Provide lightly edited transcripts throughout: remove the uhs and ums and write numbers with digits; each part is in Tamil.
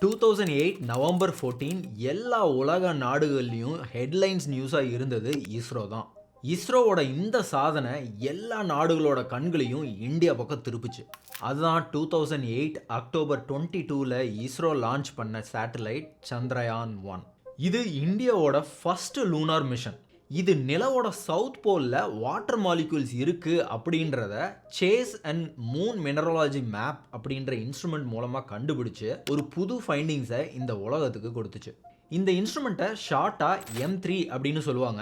2008 நவம்பர் 14 எல்லா உலக நாடுகள்லையும் ஹெட்லைன்ஸ் நியூஸாக இருந்தது இஸ்ரோ தான். இஸ்ரோவோட இந்த சாதனை எல்லா நாடுகளோட கண்களையும் இந்தியா பக்கம் திருப்பிச்சு. அதுதான் 2008 அக்டோபர் 22ல் இஸ்ரோ லான்ச் பண்ண சேட்டலைட் சந்திரயான் 1. இது இந்தியாவோட ஃபர்ஸ்ட் லூனார் மிஷன். இது நிலவோட சவுத் போலில் வாட்டர் மாலிக்யூல்ஸ் இருக்குது அப்படின்றத சேஸ் அண்ட் மூன் மினரலாஜி மேப் அப்படின்ற இன்ஸ்ட்ருமெண்ட் மூலமாக கண்டுபிடிச்சு ஒரு புது ஃபைண்டிங்ஸை இந்த உலகத்துக்கு கொடுத்துச்சு. இந்த இன்ஸ்ட்ருமெண்ட்டை ஷார்ட்டாக M3 அப்படின்னு சொல்லுவாங்க.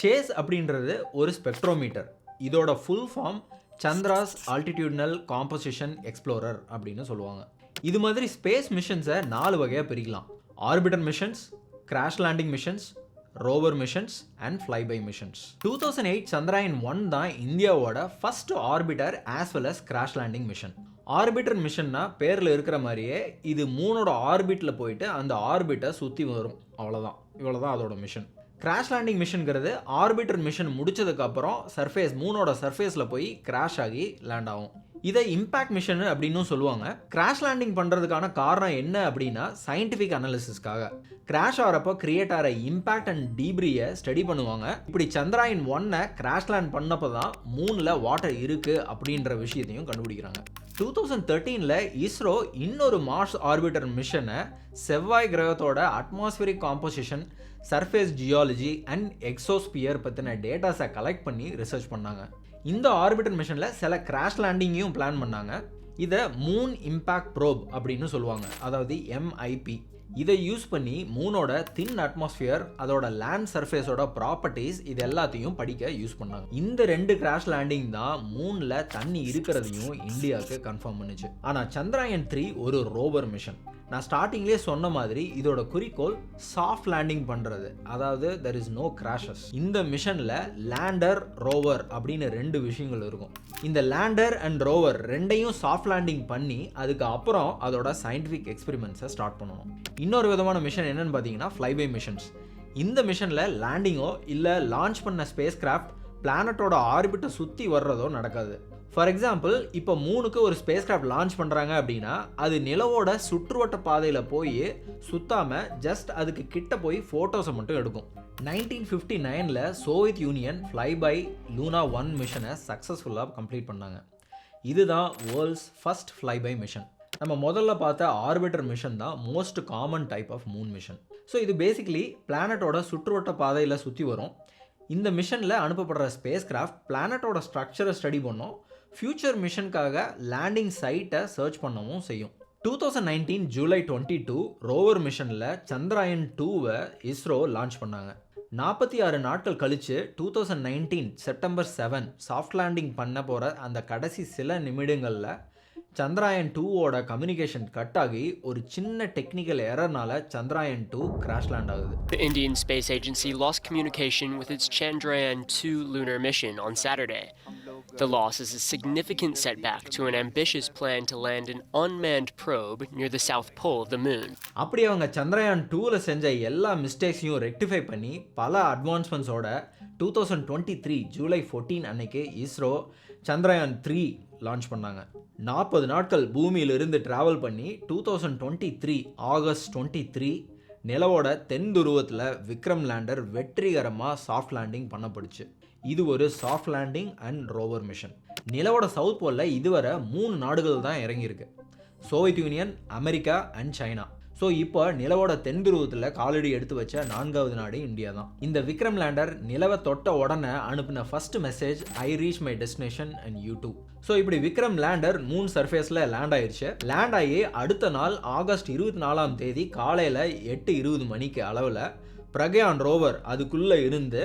சேஸ் அப்படின்றது ஒரு ஸ்பெக்ட்ரோமீட்டர். இதோட full form Chandra's altitudinal composition explorer அப்படின்னு சொல்லுவாங்க. இது மாதிரி ஸ்பேஸ் மிஷன்ஸை 4 வகையாக பிரிக்கலாம். Orbiter missions, crash landing missions, rover missions and flyby missions. 2008 Chandrayaan 1 தான் இந்தியாவோட first orbiter as well as crash landing mission. Orbiter மிஷன்னா பேரில் இருக்கிற மாதிரியே இது மூணோட ஆர்பிட்டில் போயிட்டு அந்த ஆர்பிட்டை சுற்றி வரும். இவ்வளோதான் அதோட மிஷன். கிராஷ் லேண்டிங் மிஷனுங்கிறது ஆர்பிட்டர் மிஷன் முடிச்சதுக்கப்புறம் மூணோட சர்ஃபேஸில் போய் கிராஷ் ஆகி லேண்ட் ஆகும். இதை இம்பேக்ட் மிஷன் அப்படின்னு சொல்லுவாங்க. கிராஷ் லேண்டிங் பண்ணுறதுக்கான காரணம் என்ன அப்படின்னா சயின்டிஃபிக் அனாலிசிஸ்க்காக. கிராஷ் ஆகிறப்போ கிரியேட் ஆகிற இம்பேக்ட் அண்ட் டீப்ரியை ஸ்டடி பண்ணுவாங்க. இப்படி சந்திரயான் 1 கிராஷ் லேண்ட் பண்ணப்போ தான் மூணில் வாட்டர் இருக்குது அப்படின்ற விஷயத்தையும் கண்டுபிடிக்கிறாங்க. 2013ல் இஸ்ரோ இன்னொரு மார்ஸ் ஆர்பிட்டர் மிஷனை செவ்வாய் கிரகத்தோட atmospheric composition, surface geology and exosphere பற்றின டேட்டாஸை கலெக்ட் பண்ணி ரிசர்ச் பண்ணாங்க. இந்த ஆர்பிட்டர் மிஷனில் சில கிராஷ் லேண்டிங்கையும் பிளான் பண்ணாங்க. இதை மூன் இம்பேக்ட் ப்ரோப் அப்படின்னு சொல்லுவாங்க, அதாவது MIP. இதை யூஸ் பண்ணி மூனோட தின் அட்மாஸ்பியர், அதோட லேண்ட் சர்ஃபேஸோட ப்ராப்பர்ட்டிஸ் இது எல்லாத்தையும் படிக்க யூஸ் பண்ணாங்க. இந்த 2 கிராஷ் லேண்டிங் தான் மூனில் தண்ணி இருக்கிறதையும் இந்தியாவுக்கு கன்ஃபார்ம் பண்ணுச்சு. ஆனால் சந்திரயான் 3 ஒரு ரோவர் மிஷன். நான் ஸ்டார்டிங்லேயே சொன்ன மாதிரி இதோட குறிக்கோள் சாஃப்ட் லேண்டிங் பண்ணுறது, அதாவது there is no crashes. இந்த மிஷனில் லேண்டர், ரோவர் அப்படின்னு 2 விஷயங்கள் இருக்கும். இந்த லேண்டர் அண்ட் ரோவர் ரெண்டையும் சாஃப்ட் லேண்டிங் பண்ணி அதுக்கு அப்புறம் அதோட சயின்டிஃபிக் எக்ஸ்பெரிமெண்ட்ஸை ஸ்டார்ட் பண்ணணும். இன்னொரு விதமான மிஷன் என்னன்னு பார்த்தீங்கன்னா ஃப்ளைபை மிஷன்ஸ். இந்த மிஷனில் லேண்டிங்கோ இல்லை லான்ச் பண்ண ஸ்பேஸ் கிராஃப்ட் பிளானட்டோட ஆர்பிட்டை சுற்றி வர்றதோ நடக்காது. ஃபார் எக்ஸாம்பிள், இப்போ மூணுக்கு ஒரு ஸ்பேஸ் கிராஃப்ட் லான்ச் பண்ணுறாங்க அப்படின்னா அது நிலவோட சுற்றுவட்ட பாதையில் போய் சுத்தாமல் ஜஸ்ட் அதுக்கு கிட்ட போய் ஃபோட்டோஸை மட்டும் எடுக்கும். 1959ல் சோவியத் யூனியன் ஃப்ளைபை லூனா 1 மிஷனை சக்ஸஸ்ஃபுல்லாக கம்ப்ளீட் பண்ணாங்க. இதுதான் வேர்ல்ட்ஸ் ஃபர்ஸ்ட் ஃப்ளைபை மிஷன். நம்ம முதல்ல பார்த்த ஆர்பிட்டர் மிஷன் தான் most common type of moon mission. So இது பேசிக்கலி பிளானட்டோட சுற்றுவட்ட பாதையில் சுற்றி வரும். இந்த மிஷனில் அனுப்பப்படுற ஸ்பேஸ் கிராஃப்ட் பிளானட்டோட ஸ்ட்ரக்சரை ஸ்டடி பண்ணும். ஃபியூச்சர் மிஷனுக்காக லேண்டிங் சைட்டை சர்ச் பண்ணவும் செய்யும். 2019 ஜூலை 22 ரோவர் மிஷனில் சந்திரயான் 2 இஸ்ரோ லான்ச் பண்ணாங்க. 46 நாட்கள் கழித்து 2019 செப்டம்பர் 7 சாஃப்ட் லேண்டிங் பண்ண போகிற அந்த கடைசி சில நிமிடங்களில் சந்திரயான் 2 கம்யூனிகேஷன் கட் ஆகி ஒரு சின்ன டெக்னிக்கல் எரர்னால சந்திரயான் 2 கிராஷ் லேண்ட் ஆகுது. The Indian Space Agency lost communication with its Chandrayaan 2 lunar mission on Saturday. The loss is a significant setback to an ambitious plan to land an unmanned probe near the south pole of the moon. அப்படி அவங்க சந்திரயான் 2ல செஞ்ச எல்லா மிஸ்டேக்ஸையும் ரெக்டிஃபை பண்ணி பல அட்வான்ஸ்மெண்ட்ஸோட 2023 ஜூலை 14 அன்னைக்கு இஸ்ரோ சந்திரயான் 3 லான்ச் பண்ணாங்க. 40 நாட்கள் பூமியிலிருந்து டிராவல் பண்ணி 2023 ஆகஸ்ட் 23 நிலவோட தென் துருவத்தில் விக்ரம் லேண்டர் வெற்றிகரமாக சாஃப்ட் லேண்டிங் பண்ணப்படுச்சு. இது ஒரு soft landing and rover mission. நிலவோட சவுத் போலில் இதுவரை 3 நாடுகள் தான் இறங்கியிருக்கு, Soviet Union, America and China. So இப்போ நிலவோட தென் துருவத்தில் காலடி எடுத்து வச்ச 4வது நாடு இந்தியா தான். இந்த விக்ரம் லேண்டர் நிலவை தொட்ட உடனே அனுப்பின first message I reach my destination and you too. So இப்படி விக்ரம் லேண்டர் மூன் சர்ஃபேஸில் லேண்ட் ஆயிடுச்சு. லேண்ட் ஆகி அடுத்த நாள் ஆகஸ்ட் 24ஆம் தேதி காலையில் 8:20 மணிக்கு அளவில் பிரக்யான் ரோவர் அதுக்குள்ளே இருந்து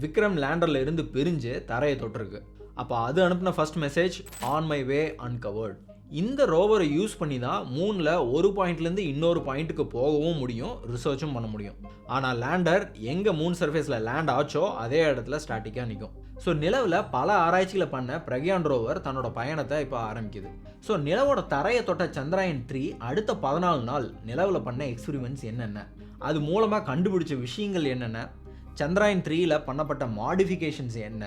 விக்ரம் லேண்டரில் இருந்து பிரிஞ்சு தரையை தொட்டிருக்கு. அப்போ அது அனுப்பின first message on my way uncovered. இந்த ரோவரை யூஸ் பண்ணி தான் மூணில் ஒரு பாயிண்ட்லேருந்து இன்னொரு பாயிண்ட்டுக்கு போகவும் முடியும், ரிசர்ச்சும் பண்ண முடியும். ஆனால் லேண்டர் எங்கே மூன் சர்ஃபேஸில் லேண்ட் ஆச்சோ அதே இடத்துல ஸ்டாட்டிக்காக நிற்கும். ஸோ நிலவில் பல ஆராய்ச்சிகளை பண்ண பிரக்யான் ரோவர் தன்னோட பயணத்தை இப்போ ஆரம்பிக்குது. ஸோ நிலவோட தரையை தொட்ட சந்திரயான் 3 அடுத்த 14 நாள் நிலவில் பண்ண எக்ஸ்பெரிமெண்ட்ஸ் என்னென்ன, அது மூலமாக கண்டுபிடிச்ச விஷயங்கள் என்னென்ன, சந்திரயான் 3ல பண்ணப்பட்ட மாடிஃபிகேஷன்ஸ் என்ன,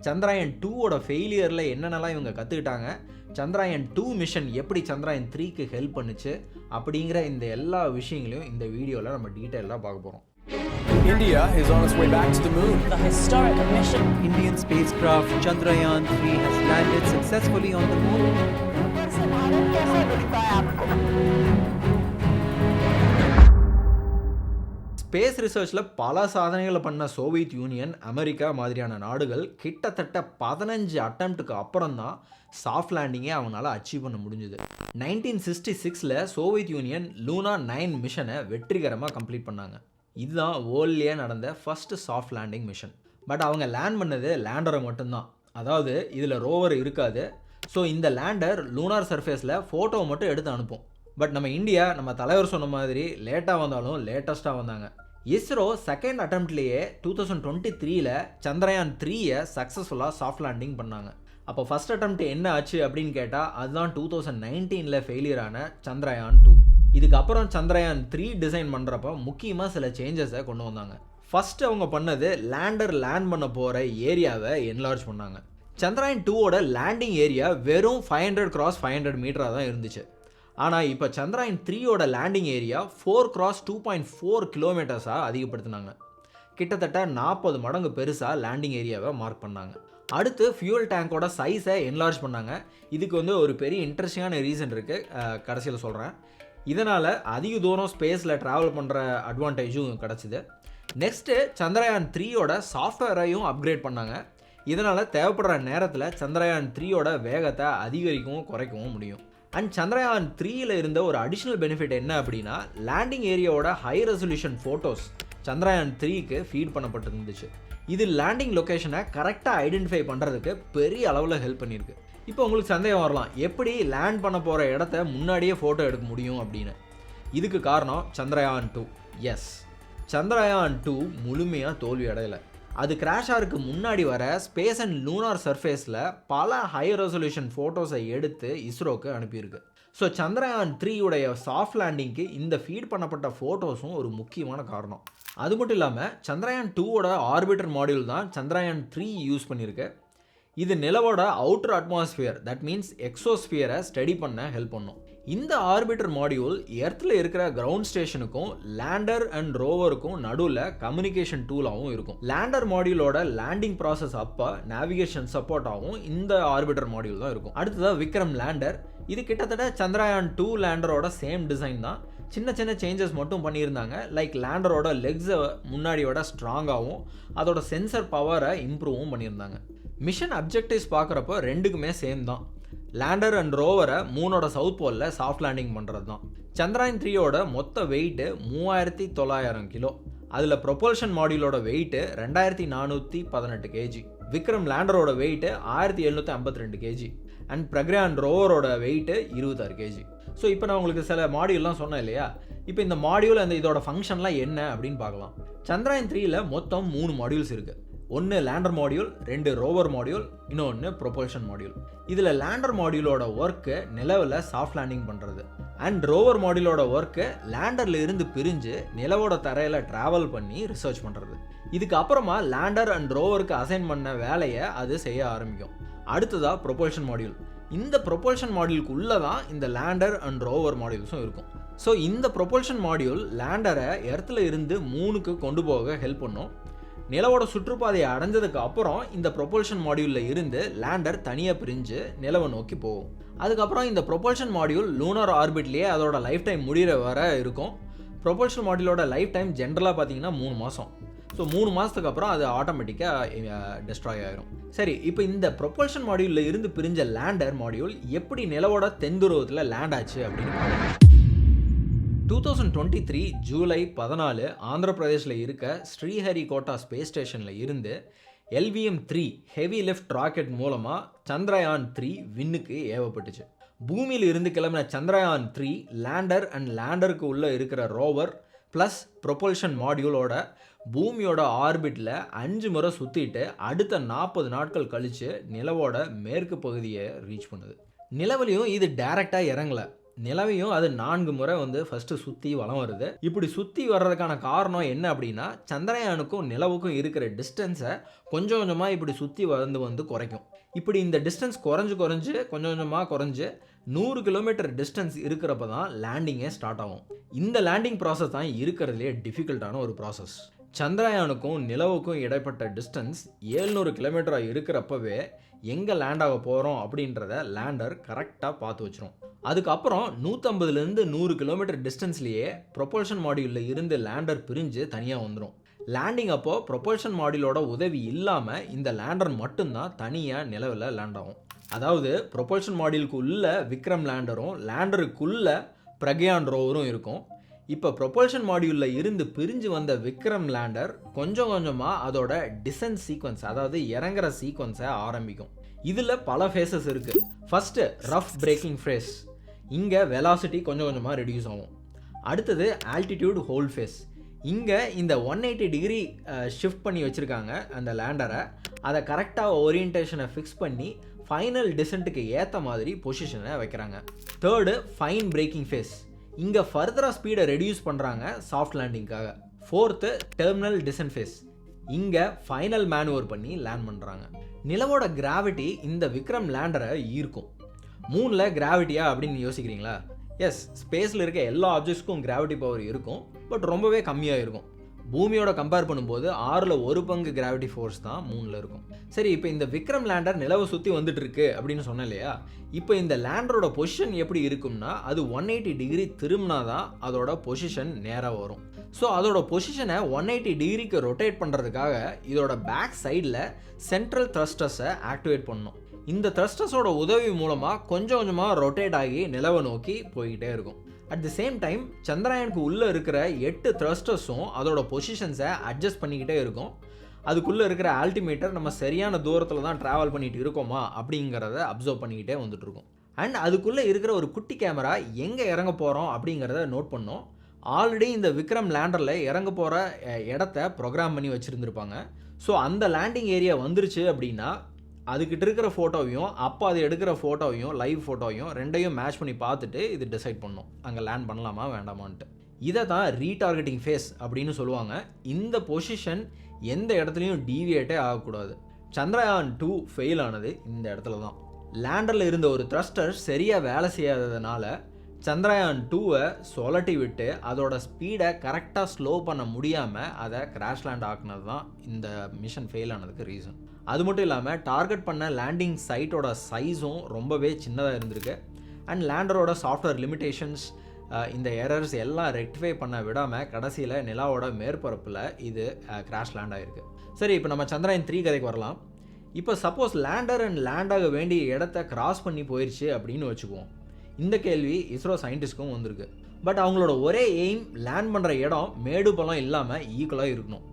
சந்திரயான் 2 ஃபெயிலியரில் என்னென்னலாம் இவங்க கற்றுக்கிட்டாங்க, சந்திராயன் 2 மிஷன் எப்படி சந்திராயன் 3க்கு ஹெல்ப் பண்ணுச்சு அப்படிங்கிற இந்த எல்லா விஷயங்களையும் இந்த வீடியோவில் நம்ம டீட்டெயிலாக பார்க்க போகிறோம். India is on its way back to the moon. The historic mission. Indian spacecraft Chandrayaan 3 has landed successfully on the moon. Space ரிசர்ச்சில் பல சாதனைகளை பண்ண சோவியத் யூனியன், அமெரிக்கா மாதிரியான நாடுகள் கிட்டத்தட்ட 15 அட்டம்ப்ட்டுக்கு அப்புறம் தான் சாஃப்ட் லேண்டிங்கே அவங்களால அச்சீவ் பண்ண முடிஞ்சுது. 1966 சோவியத் யூனியன் லூனார் 9 மிஷனை வெற்றிகரமாக கம்ப்ளீட் பண்ணாங்க. இதுதான் வேர்ல்ட்லேயே நடந்த first soft landing mission. But அவங்க லேண்ட் பண்ணது லேண்டரை மட்டும்தான். அதாவது இதில் ரோவர் இருக்காது. ஸோ இந்த லேண்டர் லூனார் சர்ஃபேஸில் ஃபோட்டோவை மட்டும் எடுத்து அனுப்பும். பட் நம்ம இந்தியா, நம்ம தலைவர் சொன்ன மாதிரி லேட்டாக வந்தாலும் லேட்டஸ்ட்டாக வந்தாங்க. இஸ்ரோ செகண்ட் அட்டம்ப்ட்லேயே 2023 சந்திரயான் 3 சக்ஸஸ்ஃபுல்லாக சாஃப்ட் லேண்டிங் பண்ணாங்க. அப்போ ஃபஸ்ட் அட்டம்ப்ட் என்ன ஆச்சு அப்படின்னு கேட்டால் அதுதான் 2019 ஃபெயிலியர் ஆன சந்திரயான் 2. இதுக்கப்புறம் சந்திரயான் 3 டிசைன் பண்ணுறப்போ முக்கியமாக சில சேஞ்சஸை கொண்டு வந்தாங்க. ஃபஸ்ட்டு அவங்க பண்ணது லேண்டர் லேண்ட் பண்ண போகிற ஏரியாவை என்லார்ஜ் பண்ணாங்க. சந்திரயான் 2ஓட லேண்டிங் ஏரியா வெறும் 500x500 மீட்டராக தான் இருந்துச்சு. ஆனால் இப்போ சந்திரயான் 3ஓட லேண்டிங் ஏரியா 4x2.4 கிலோமீட்டர்ஸாக அதிகப்படுத்தினாங்க. கிட்டத்தட்ட 40 மடங்கு பெருசாக லேண்டிங் ஏரியாவை மார்க் பண்ணாங்க. அடுத்து ஃபியூல் டேங்கோட சைஸை என்லார்ஜ் பண்ணாங்க. இதுக்கு ஒரு பெரிய இன்ட்ரெஸ்டிங்கான ரீசன் இருக்குது, கடைசியில் சொல்கிறேன். இதனால் அதிக தூரம் ஸ்பேஸில் ட்ராவல் பண்ணுற அட்வான்டேஜும் கிடச்சிது. நெக்ஸ்ட்டு சந்திரயான் 3ஓட சாஃப்ட்வேரையும் அப்கிரேட் பண்ணாங்க. இதனால் தேவைப்படுற நேரத்தில் சந்திரயான் 3ஓட வேகத்தை அதிகரிக்கவும் குறைக்கவும் முடியும். அண்ட் சந்திரயான் 3ல் இருந்த ஒரு அடிஷ்னல் பெனிஃபிட் என்ன அப்படின்னா, லேண்டிங் ஏரியாவோட ஹை ரெசல்யூஷன் ஃபோட்டோஸ் சந்திரயான் 3க்கு ஃபீட் பண்ணப்பட்டிருந்துச்சு. இது லேண்டிங் லொக்கேஷனை கரெக்டாக ஐடென்டிஃபை பண்ணுறதுக்கு பெரிய அளவில் ஹெல்ப் பண்ணியிருக்கு. இப்போ உங்களுக்கு சந்தேகம் வரலாம், எப்படி லேண்ட் பண்ண போகிற இடத்த முன்னாடியே ஃபோட்டோ எடுக்க முடியும் அப்படின்னு. இதுக்கு காரணம் சந்திரயான் 2. எஸ், சந்திரயான் 2 முழுமையாக தோல்வி அடையலை. அது கிராஷ் ஆகிறதுக்கு முன்னாடி வர ஸ்பேஸ் அண்ட் லூனார் சர்ஃபேஸில் பல ஹை ரெசல்யூஷன் ஃபோட்டோஸை எடுத்து இஸ்ரோக்கு அனுப்பியிருக்கு. ஸோ சந்திரயான் 3உடைய சாஃப்ட் லேண்டிங்க்கு இந்த ஃபீட் பண்ணப்பட்ட ஃபோட்டோஸும் ஒரு முக்கியமான காரணம். அது மட்டும் இல்லாமல் சந்திரயான் 2ஓட ஆர்பிட்டர் மாடியூல் தான் சந்திரயான் 3 யூஸ் பண்ணியிருக்கு. இது நிலவோட அவுட்டர் அட்மாஸ்பியர், தட் மீன்ஸ் எக்ஸோஸ்பியரை ஸ்டடி பண்ண ஹெல்ப் பண்ணும். இந்த ஆர்பிட்டர் மாடியூல் எர்த்தில் இருக்கிற கிரவுண்ட் ஸ்டேஷனுக்கும் லேண்டர் அண்ட் ரோவருக்கும் நடுவில் கம்யூனிகேஷன் டூலாகவும் இருக்கும். லேண்டர் மாடியூலோட லேண்டிங் ப்ராசஸ் அப்போ நேவிகேஷன் சப்போர்ட்டாகவும் இந்த ஆர்பிட்டர் மாடியூல் தான் இருக்கும். அடுத்ததாக விக்ரம் லேண்டர். இது கிட்டத்தட்ட சந்திரயான் 2 லேண்டரோட சேம் டிசைன் தான். சின்ன சின்ன சேஞ்சஸ் மட்டும் பண்ணியிருந்தாங்க. லைக் லேண்டரோட லெக்ஸை முன்னாடியோட ஸ்ட்ராங்காகவும் அதோட சென்சர் பவரை இம்ப்ரூவும் பண்ணியிருந்தாங்க. மிஷன் அப்ஜெக்டிவ்ஸ் பார்க்குறப்போ ரெண்டுக்குமே சேம் தான். லேண்டர் அண்ட் ரோவரை மூனோட சவுத் போலில் சாஃப்ட் லேண்டிங் பண்ணுறது தான். சந்திரயான் 3ஓட மொத்த வெயிட்டு 3900 கிலோ. அதில் ப்ரொபல்ஷன் மாடியூலோட வெயிட்டு 2418 கேஜி. விக்ரம் லேண்டரோட வெயிட்டு 1752 கேஜி. அண்ட் பிரக்யான் ரோவரோட வெயிட்டு 26 கேஜி. ஸோ இப்போ நான் உங்களுக்கு சில மாடியூல்லாம் சொன்னேன் இல்லையா, இப்போ இந்த மாடியூல் அந்த இதோட ஃபங்க்ஷன்லாம் என்ன அப்படின்னு பார்க்கலாம். சந்திரயான் 3ல் மொத்தம் 3 மாடியூல்ஸ் இருக்குது. ஒன்று லேண்டர் மாடியூல், 2 ரோவர் மாடியூல், இன்னொன்று ப்ரொபல்ஷன் மாடியூல். இதில் லேண்டர் மாடியூலோட ஒர்க்கு நிலவில் சாஃப்ட் லேண்டிங் பண்ணுறது. அண்ட் ரோவர் மாடியூலோட ஒர்க்கு லேண்டரில் இருந்து பிரிஞ்சு நிலவோட தரையில் ட்ராவல் பண்ணி ரிசர்ச் பண்ணுறது. இதுக்கு அப்புறமா லேண்டர் அண்ட் ரோவருக்கு அசைன் பண்ண வேலையை அது செய்ய ஆரம்பிக்கும். அடுத்ததாக ப்ரொபல்ஷன் மாடியூல். இந்த ப்ரொபல்ஷன் மாடியூலுக்கு உள்ளே தான் இந்த லேண்டர் அண்ட் ரோவர் மாடியூல்ஸும் இருக்கும். ஸோ இந்த ப்ரொபல்ஷன் மாடியூல் லேண்டரை எர்த்தில் இருந்து மூனுக்கு கொண்டு போக ஹெல்ப் பண்ணும். நிலவோட சுற்றுப்பாதையை அடைஞ்சதுக்கு அப்புறம் இந்த ப்ரொபல்ஷன் மாடியூலில் இருந்து லேண்டர் தனியாக பிரிஞ்சு நிலவை நோக்கி போகும். அதுக்கப்புறம் இந்த ப்ரொபல்ஷன் மாடியூல் லூனார் ஆர்பிட்லேயே அதோட லைஃப் டைம் முடிகிற வர இருக்கும். ப்ரொபல்ஷன் மாடியூலோட லைஃப் டைம் ஜென்ரலாக பார்த்தீங்கன்னா 3 மாதம். ஸோ 3 மாதத்துக்கு அப்புறம் அது ஆட்டோமேட்டிக்காக டெஸ்ட்ராய் ஆகிரும். சரி, இப்போ இந்த ப்ரொபல்ஷன் மாடியூலில் இருந்து பிரிஞ்ச லேண்டர் மாடியூல் எப்படி நிலவோட தென்துருவத்தில் லேண்ட் ஆச்சு அப்படின்னு 2023 ஜூலை 14 ஆந்திர பிரதேஷில் இருக்க ஸ்ரீஹரிகோட்டா ஸ்பேஸ் ஸ்டேஷனில் இருந்து LVM-3 ஹெவி லிஃப்ட் ராக்கெட் மூலமாக சந்திரயான் 3 விண்ணுக்கு ஏவப்பட்டுச்சு. பூமியில் இருந்து கிளம்பின சந்திரயான் 3 லேண்டர் அண்ட் லேண்டருக்கு உள்ளே இருக்கிற ரோவர் ப்ளஸ் ப்ரொபல்ஷன் மாடியூலோட பூமியோட ஆர்பிட்டில் 5 முறை சுற்றிட்டு அடுத்த 40 நாட்கள் கழித்து நிலவோட மேற்கு பகுதியை ரீச் பண்ணுது. நிலவுலையும் இது டைரெக்டாக இறங்கலை. நிலவையும் அது 4 முறை ஃபஸ்ட்டு சுற்றி வலம் வருது. இப்படி சுற்றி வர்றதுக்கான காரணம் என்ன அப்படின்னா, சந்திரயானுக்கும் நிலவுக்கும் இருக்கிற டிஸ்டன்ஸை கொஞ்சம் கொஞ்சமாக இப்படி சுற்றி குறைக்கும். இப்படி இந்த டிஸ்டன்ஸ் கொஞ்சம் கொஞ்சமாக குறைஞ்சு 100 கிலோமீட்டர் டிஸ்டன்ஸ் இருக்கிறப்ப தான் லேண்டிங்கே ஸ்டார்ட் ஆகும். இந்த லேண்டிங் ப்ராசஸ் தான் இருக்கிறதுலே டிஃபிகல்ட்டான ஒரு ப்ராசஸ். சந்திரயானுக்கும் நிலவுக்கும் இடைப்பட்ட டிஸ்டன்ஸ் 700 கிலோமீட்டராக இருக்கிறப்பவே எங்கே லேண்ட் ஆக போகிறோம் அப்படின்றத லேண்டர் கரெக்டாக பார்த்து வச்சிரும். அதுக்கப்புறம் 150லேருந்து 100 கிலோமீட்டர் டிஸ்டன்ஸ்லேயே ப்ரொபல்ஷன் மாடியூலில் இருந்து லேண்டர் பிரிஞ்சு தனியாக வந்துடும். லேண்டிங் அப்போது ப்ரொபல்ஷன் மாடியூலோட உதவி இல்லாமல் இந்த லேண்டர் மட்டும்தான் தனியாக நிலவில் லேண்ட் ஆகும். அதாவது ப்ரொபல்ஷன் மாடியூலுக்கு உள்ள விக்ரம் லேண்டரும் லேண்டருக்குள்ள பிரக்யான் ரோவரும் இருக்கும். இப்போ ப்ரொபல்ஷன் மாடியூலில் இருந்து பிரிஞ்சு வந்த விக்ரம் லேண்டர் கொஞ்சம் கொஞ்சமாக அதோட டிசென்ட் சீக்வன்ஸ், அதாவது இறங்குற சீக்வன்ஸை ஆரம்பிக்கும். இதில் பல ஃபேஸஸ் இருக்குது. First rough braking phase. இங்கே வெலாசிட்டி கொஞ்சம் கொஞ்சமாக ரெடியூஸ் ஆகும். அடுத்தது ஆல்டிடியூட் ஹோல்ட் ஃபேஸ். இங்கே இந்த 180 டிகிரி ஷிஃப்ட் பண்ணி வச்சுருக்காங்க அந்த லேண்டரை. அதை கரெக்டாக ஓரியன்டேஷனை ஃபிக்ஸ் பண்ணி ஃபைனல் டிசென்ட்டுக்கு ஏற்ற மாதிரி பொசிஷனை வைக்கிறாங்க. Third fine braking phase. இங்கே ஃபர்தராக ஸ்பீடை ரெடியூஸ் பண்ணுறாங்க சாஃப்ட் லேண்டிங்காக. Fourth terminal descent phase. இங்கே ஃபைனல் மேனுவர் பண்ணி லேண்ட் பண்ணுறாங்க. நிலவோட கிராவிட்டி இந்த விக்ரம் லேண்டரை ஈர்க்கும். மூணில் கிராவிட்டியா அப்படின்னு யோசிக்கிறீங்களா? எஸ், ஸ்பேஸில் இருக்க எல்லா ஆப்ஜெக்ட்ஸ்க்கும் கிராவிட்டி பவர் இருக்கும், பட் ரொம்பவே கம்மியாக இருக்கும். பூமியோட கம்பேர் பண்ணும்போது 6ல் 1 பங்கு கிராவிட்டி ஃபோர்ஸ் தான் 3ல் இருக்கும். சரி, இப்போ இந்த விக்ரம் லேண்டர் நிலவை சுற்றி வந்துட்டு இருக்கு அப்படின்னு சொன்னேன் இல்லையா? இப்போ இந்த லேண்டரோட பொசிஷன் எப்படி இருக்கும்னா, அது 180 டிகிரி திரும்பினா தான் அதோட பொசிஷன் நேராக வரும். ஸோ அதோட பொசிஷனை 180 டிகிரிக்கு ரொட்டேட் பண்ணுறதுக்காக இதோட பேக் சைடில் சென்ட்ரல் த்ரஸ்டர்ஸை ஆக்டிவேட் பண்ணணும். இந்த த்ரஸ்டர்ஸோட உதவி மூலமாக கொஞ்சம் கொஞ்சமாக ரொட்டேட் ஆகி நிலவை நோக்கி போய்கிட்டே இருக்கும். அட் தி சேம் டைம் சந்திரயானுக்கு உள்ளே இருக்கிற 8 த்ரஸ்டர்ஸும் அதோட பொசிஷன்ஸை அட்ஜஸ்ட் பண்ணிக்கிட்டே இருக்கும். அதுக்குள்ளே இருக்கிற ஆல்டிமீட்டர் நம்ம சரியான தூரத்தில் தான் ட்ராவல் பண்ணிட்டு இருக்கோமா அப்படிங்கிறத அப்சர்வ் பண்ணிக்கிட்டே வந்துட்டு இருக்கும். அண்ட் அதுக்குள்ளே இருக்கிற ஒரு குட்டி கேமரா எங்கே இறங்க போகிறோம் அப்படிங்கிறத நோட் பண்ணோம். ஆல்ரெடி இந்த விக்ரம் லேண்டரில் இறங்க போகிற இடத்த ப்ரோக்ராம் பண்ணி வச்சுருந்துருப்பாங்க. ஸோ அந்த லேண்டிங் ஏரியா வந்துருச்சு அப்படின்னா அதுக்கிட்ட இருக்கிற ஃபோட்டோவையும் அப்போ அது எடுக்கிற ஃபோட்டோவையும் லைவ் ஃபோட்டோவையும் ரெண்டையும் மேட்ச் பண்ணி பார்த்துட்டு இது டிசைட் பண்ணோம் அங்கே லேண்ட் பண்ணலாமா வேண்டாமான்ட்டு. இதை தான் ரீடார்கெட்டிங் ஃபேஸ் அப்படின்னு சொல்லுவாங்க. இந்த பொசிஷன் எந்த இடத்துலையும் டீவியேட்டே ஆகக்கூடாது. சந்திரயான் 2 ஃபெயில் ஆனது இந்த இடத்துல தான். லேண்டரில் இருந்த ஒரு த்ரஸ்டர் சரியாக வேலை செய்யாததுனால சந்திரயான் 2வை சொலட்டி விட்டு அதோட ஸ்பீடை கரெக்டாக ஸ்லோ பண்ண முடியாமல் அதை கிராஷ் லேண்ட் ஆக்குனது தான் இந்த மிஷன் ஃபெயில் ஆனதுக்கு ரீசன். அது மட்டும் இல்லாமல் டார்கெட் பண்ண லேண்டிங் சைட்டோட சைஸும் ரொம்பவே சின்னதாக இருந்திருக்கு. அண்ட் லேண்டரோட சாஃப்ட்வேர் லிமிட்டேஷன்ஸ், இந்த எரர்ஸ் எல்லாம் ரெக்டிஃபை பண்ண விடாமல் கடைசியில் நிலாவோட மேற்பரப்பில் இது கிராஷ் லேண்ட் ஆகிருக்கு. சரி, இப்போ நம்ம சந்திரயான் 3 கதைக்கு வரலாம். இப்போ சப்போஸ் லேண்டர் அண்ட் லேண்ட் ஆக வேண்டிய இடத்த கிராஸ் பண்ணி போயிடுச்சு அப்படின்னு வச்சுக்குவோம். இந்த கேள்வி இஸ்ரோ சயின்டிஸ்ட்க்கும் வந்திருக்கு. பட் அவங்களோட ஒரே எய்ம் லேண்ட் பண்ணுற இடம் மேடு பள்ளம் இல்லாமல் ஈக்குவலாக இருக்கணும்.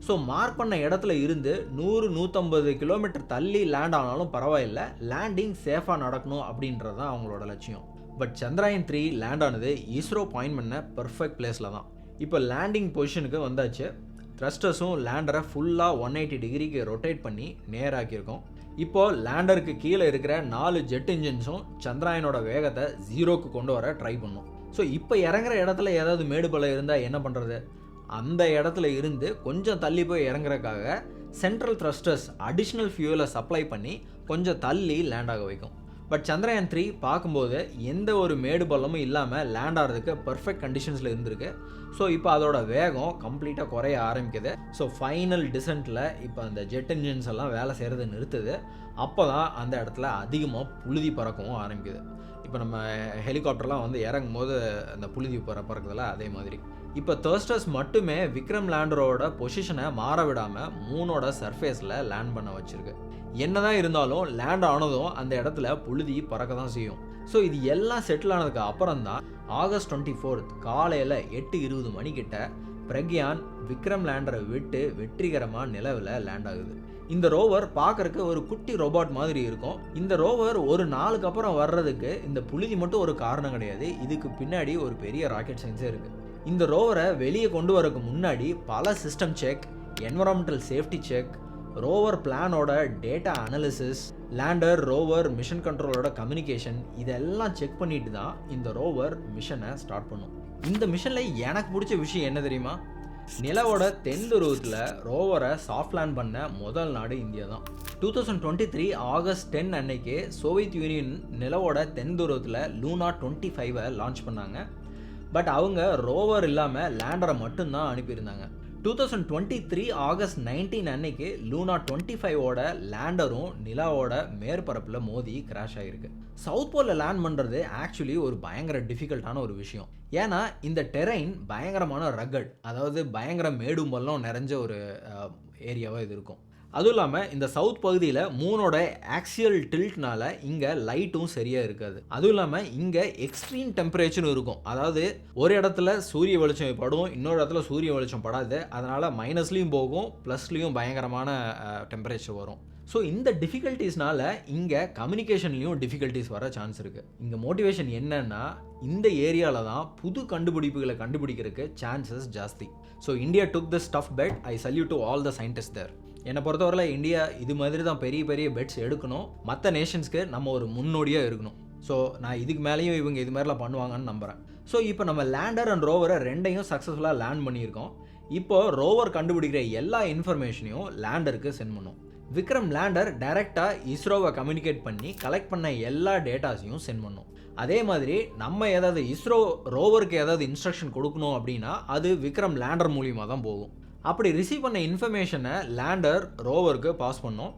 ஸோ மார்க் பண்ண இடத்துல இருந்து 100-150 கிலோமீட்டர் தள்ளி லேண்ட் ஆனாலும் பரவாயில்ல, லேண்டிங் சேஃபாக நடக்கணும் அப்படின்றது தான் அவங்களோட லட்சியம். பட் சந்திரயான் 3 லேண்ட் ஆனது இஸ்ரோ பாயிண்ட் பண்ண பர்ஃபெக்ட் பிளேஸில் தான். இப்போ லேண்டிங் பொசிஷனுக்கு வந்தாச்சு. த்ரஸ்டர்ஸும் லேண்டரை ஃபுல்லாக 180 டிகிரிக்கு ரொட்டேட் பண்ணி நேராக்கியிருக்கோம். இப்போது லேண்டருக்கு கீழே இருக்கிற 4 ஜெட் இன்ஜின்ஸும் சந்திரயானோட வேகத்தை 0க்கு கொண்டு வர ட்ரை பண்ணும். ஸோ இப்போ இறங்குற இடத்துல ஏதாவது மேடு பள்ளம் இருந்தால் என்ன பண்ணுறது? அந்த இடத்துல இருந்து கொஞ்சம் தள்ளி போய் இறங்குறதுக்காக சென்ட்ரல் த்ரஸ்டர்ஸ் அடிஷ்னல் ஃபியூலை சப்ளை பண்ணி கொஞ்சம் தள்ளி லேண்ட் ஆக வைக்கும். பட் சந்திரயான் 3 பார்க்கும்போது எந்த ஒரு மேடு பள்ளமும் இல்லாமல் லேண்ட் ஆகிறதுக்கு பர்ஃபெக்ட் கண்டிஷன்ஸில் இருந்திருக்கு. ஸோ இப்போ அதோட வேகம் கம்ப்ளீட்டாக குறைய ஆரம்பிக்குது. ஸோ ஃபைனல் டிசென்ட்டில் இப்போ அந்த ஜெட் இன்ஜின்ஸ் எல்லாம் வேலை செய்கிறத நிறுத்துது. அப்போ தான் அந்த இடத்துல அதிகமாக புழுதி பறக்கவும் ஆரம்பிக்குது. இப்போ நம்ம ஹெலிகாப்டர்லாம் வந்து இறங்கும் போது அந்த புழுதி பறக்கிறதுல அதே மாதிரி இப்போ தர்ஸ்டர்ஸ் மட்டுமே விக்ரம் லேண்டரோட பொசிஷனை மாற விடாமல் மூனோட சர்ஃபேஸில் லேண்ட் பண்ண வச்சுருக்கு. என்னதான் இருந்தாலும் லேண்ட் ஆனதும் அந்த இடத்துல புழுதி பறக்க தான் செய்யும். ஸோ இது எல்லாம் செட்டில் ஆனதுக்கு அப்புறம் தான் ஆகஸ்ட் 24 காலையில் 8:20 மணிக்கிட்ட பிரக்யான் விக்ரம் லேண்டரை விட்டு வெற்றிகரமாக நிலவில் லேண்ட் ஆகுது. இந்த ரோவர் பார்க்கறக்கு ஒரு குட்டி ரோபோட் மாதிரி இருக்கும். இந்த ரோவர் ஒரு நாளுக்கு அப்புறம் வர்றதுக்கு இந்த புழுதி மட்டும் ஒரு காரணம் கிடையாது. இதுக்கு பின்னாடி ஒரு பெரிய ராக்கெட் சயின்ஸே இருக்குது. இந்த ரோவரை வெளியே கொண்டு வரக்கு முன்னாடி பல system check, environmental safety check, rover பிளானோட data analysis, lander rover mission கண்ட்ரோலோட கம்யூனிகேஷன் இதெல்லாம் செக் பண்ணிட்டு தான் இந்த ரோவர் மிஷனை ஸ்டார்ட் பண்ணும். இந்த மிஷனில் எனக்கு பிடிச்ச விஷயம் என்ன தெரியுமா? நிலவோட தென் துருவத்தில் ரோவரை சாஃப்ட் லேண்ட் பண்ண முதல் நாடு இந்தியா தான். 2023 ஆகஸ்ட் 10 அன்னைக்கு சோவியத் யூனியன் நிலவோட தென் துருவத்தில் லூனார் 25 லான்ச் பண்ணாங்க. பட் அவங்க ரோவர் இல்லாமல் லேண்டரை மட்டும்தான் அனுப்பியிருந்தாங்க. 2023 ஆகஸ்ட் 19 அன்னைக்கு லூனார் 25ஓட லேண்டரும் நிலாவோட மேற்பரப்பில் மோதி கிராஷ் ஆகிருக்கு. சவுத் போலில் லேண்ட் பண்ணுறது ஆக்சுவலி ஒரு பயங்கர டிஃபிகல்ட்டான ஒரு விஷயம். ஏன்னா இந்த டெரைன் பயங்கரமான ரக்கட், அதாவது பயங்கர மேடும் பள்ளம் நிறைஞ்ச ஒரு ஏரியாவாக இது இருக்கும். அதுவும் இல்லாமல் இந்த சவுத் பகுதியில் மூனோட ஆக்சியல் டில்ட்னால இங்கே லைட்டும் சரியாக இருக்காது. அதுவும் இல்லாமல் இங்கே எக்ஸ்ட்ரீம் டெம்பரேச்சரும் இருக்கும். அதாவது ஒரு இடத்துல சூரிய வெளிச்சம் படும், இன்னொரு இடத்துல சூரிய வெளிச்சம் படாது. அதனால் மைனஸ்லேயும் போகும், ப்ளஸ்லேயும் பயங்கரமான டெம்பரேச்சர் வரும். ஸோ இந்த டிஃபிகல்ட்டிஸ்னால இங்கே கம்யூனிகேஷன்லேயும் டிஃபிகல்ட்டிஸ் வர சான்ஸ் இருக்குது. இங்கே மோட்டிவேஷன் என்னன்னா, இந்த ஏரியாவில் தான் புது கண்டுபிடிப்புகளை கண்டுபிடிக்கிறதுக்கு சான்சஸ் ஜாஸ்தி. So India took the stuff bet. I salute to all the scientist there. என்னை பொறுத்தவரையில் இந்தியா இது மாதிரி தான் பெரிய பெரிய பெட்ஸ் எடுக்கணும். மற்ற நேஷன்ஸ்க்கு நம்ம ஒரு முன்னோடியாக இருக்கணும். ஸோ நான் இதுக்கு மேலேயும் இவங்க இது மாதிரிலாம் பண்ணுவாங்கன்னு நம்புகிறேன். ஸோ இப்போ நம்ம லேண்டர் அண்ட் ரோவரை ரெண்டையும் சக்ஸஸ்ஃபுல்லாக லேண்ட் பண்ணியிருக்கோம். இப்போது ரோவர் கண்டுபிடிக்கிற எல்லா இன்ஃபர்மேஷனையும் லேண்டருக்கு சென்ட் பண்ணும். விக்ரம் லேண்டர் டைரெக்டாக இஸ்ரோவை கம்யூனிகேட் பண்ணி கலெக்ட் பண்ண எல்லா டேட்டாஸையும் சென்ட் பண்ணும். அதே மாதிரி நம்ம ஏதாவது இஸ்ரோ ரோவருக்கு ஏதாவது இன்ஸ்ட்ரக்ஷன் கொடுக்கணும் அப்படின்னா அது விக்ரம் லேண்டர் மூலியமாக தான் போகும். அப்படி ரிசீவ் பண்ண இன்ஃபர்மேஷனை லேண்டர் ரோவருக்கு பாஸ் பண்ணோம்.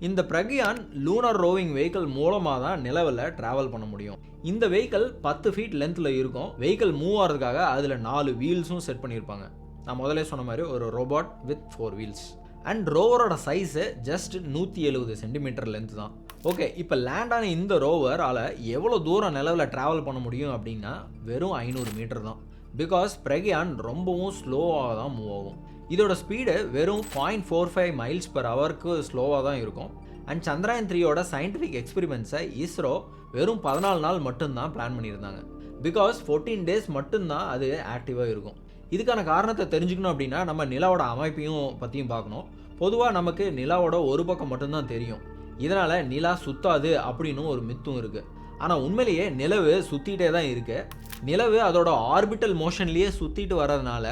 இந்த பிரக்யான் லூனார் ரோவிங் வெஹிக்கிள் மூலமாக தான் நிலவில் ட்ராவல் பண்ண முடியும். இந்த வெஹிக்கிள் 10 ஃபீட் லென்த்தில் இருக்கும். வெஹிக்கிள் மூவ் ஆகிறதுக்காக அதில் 4 வீல்ஸும் செட் பண்ணியிருப்பாங்க. நான் முதலே சொன்ன மாதிரி ஒரு ரோபோட் வித் 4 வீல்ஸ். அண்ட் ரோவரோட சைஸு ஜஸ்ட் 170 சென்டிமீட்டர் லென்த் தான். ஓகே, இப்போ லேண்டான இந்த ரோவரால் எவ்வளோ தூரம் நிலவில் ட்ராவல் பண்ண முடியும் அப்படின்னா வெறும் 500 மீட்டர் தான். பிகாஸ் பிரக்யான் ரொம்பவும் ஸ்லோவாக தான் மூவ் ஆகும். இதோட ஸ்பீடு வெறும் 0.45 மைல்ஸ் per ஹவருக்கு ஸ்லோவாக தான் இருக்கும். அண்ட் சந்திராயன் 3யோட சயின்டிஃபிக் எக்ஸ்பெரிமெண்ட்ஸை இஸ்ரோ வெறும் 14 நாள் மட்டும்தான் பிளான் பண்ணியிருந்தாங்க. பிகாஸ் 14 டேஸ் மட்டும்தான் அது ஆக்டிவாக இருக்கும். இதுக்கான காரணத்தை தெரிஞ்சுக்கணும் அப்படின்னா நம்ம நிலாவோட அமைப்பையும் பற்றியும் பார்க்கணும். பொதுவாக நமக்கு நிலாவோட ஒரு பக்கம் மட்டும்தான் தெரியும். இதனால் நிலா சுத்தாது அப்படின்னு ஒரு மித்தும் இருக்குது. ஆனால் உண்மையிலேயே நிலவு சுற்றிகிட்டே தான் இருக்குது. நிலவு அதோட ஆர்பிட்டல் மோஷன்லேயே சுற்றிட்டு வர்றதுனால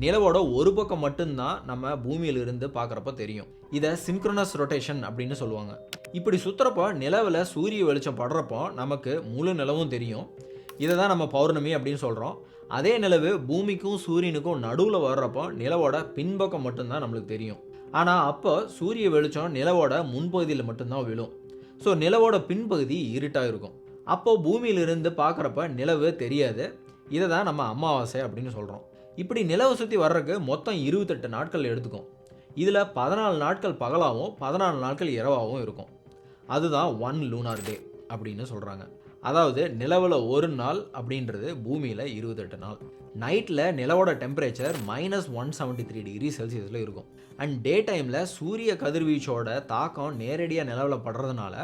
நிலவோட ஒரு பக்கம் மட்டும்தான் நம்ம பூமியிலிருந்து பார்க்குறப்ப தெரியும். இதை சின்க்ரோனஸ் ரொட்டேஷன் அப்படின்னு சொல்லுவாங்க. இப்படி சுற்றுறப்போ நிலவில் சூரிய வெளிச்சம் படுறப்போ நமக்கு முழு நிலவும் தெரியும். இதை தான் நம்ம பௌர்ணமி அப்படின்னு சொல்கிறோம். அதே நிலவு பூமிக்கும் சூரியனுக்கும் நடுவில் வர்றப்போ நிலவோட பின்பக்கம் மட்டும்தான் நம்மளுக்கு தெரியும். ஆனால் அப்போ சூரிய வெளிச்சம் நிலவோட முன்பகுதியில் மட்டும்தான் விழும். ஸோ நிலவோட பின்பகுதி இருட்டாக இருக்கும். அப்போது பூமியிலிருந்து பார்க்குறப்ப நிலவு தெரியாது. இதை தான் நம்ம அமாவாசை அப்படின்னு சொல்கிறோம். இப்படி நிலவை சுற்றி வர்றதுக்கு மொத்தம் 28 நாட்கள் எடுத்துக்கும். இதில் 14 நாட்கள் பகலாகவும் 14 நாட்கள் இரவாகவும் இருக்கும். அதுதான் 1 லூனார் டே அப்படின்னு சொல்கிறாங்க. அதாவது நிலவில் ஒரு நாள் அப்படின்றது பூமியில் 28 நாள். நைட்டில் நிலவோட டெம்பரேச்சர் -173 டிகிரி செல்சியஸில் இருக்கும். அண்ட் டே டைமில் சூரிய கதிர்வீச்சோட தாக்கம் நேரடியாக நிலவில் படுறதுனால